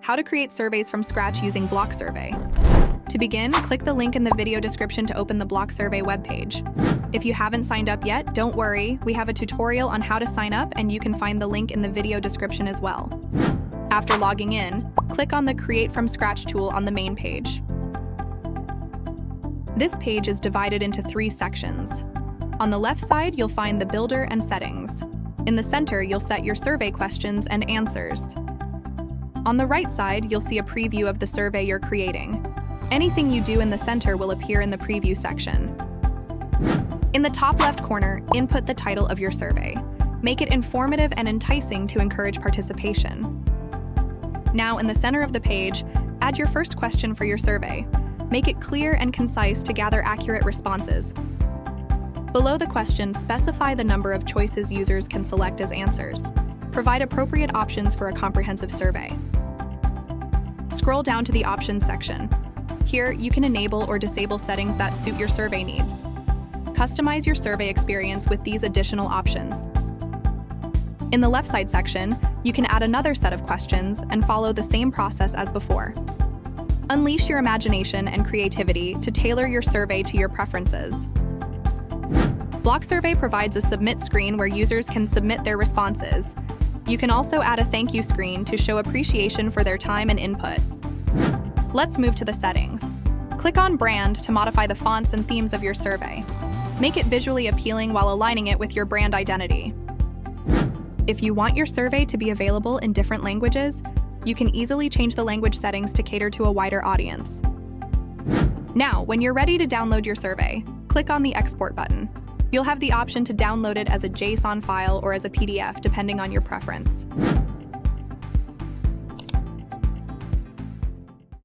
How to create surveys from scratch using Blocksurvey. To begin, click the link in the video description to open the Blocksurvey webpage. If you haven't signed up yet, don't worry, we have a tutorial on how to sign up and you can find the link in the video description as well. After logging in, click on the Create from Scratch tool on the main page. This page is divided into 3 sections. On the left side, you'll find the Builder and Settings. In the center, you'll set your survey questions and answers. On the right side, you'll see a preview of the survey you're creating. Anything you do in the center will appear in the preview section. In the top left corner, input the title of your survey. Make it informative and enticing to encourage participation. Now, in the center of the page, add your first question for your survey. Make it clear and concise to gather accurate responses. Below the question, specify the number of choices users can select as answers. Provide appropriate options for a comprehensive survey. Scroll down to the Options section. Here, you can enable or disable settings that suit your survey needs. Customize your survey experience with these additional options. In the left side section, you can add another set of questions and follow the same process as before. Unleash your imagination and creativity to tailor your survey to your preferences. Blocksurvey provides a submit screen where users can submit their responses. You can also add a thank you screen to show appreciation for their time and input. Let's move to the settings. Click on Brand to modify the fonts and themes of your survey. Make it visually appealing while aligning it with your brand identity. If you want your survey to be available in different languages, you can easily change the language settings to cater to a wider audience. Now, when you're ready to download your survey, click on the Export button. You'll have the option to download it as a JSON file or as a PDF, depending on your preference.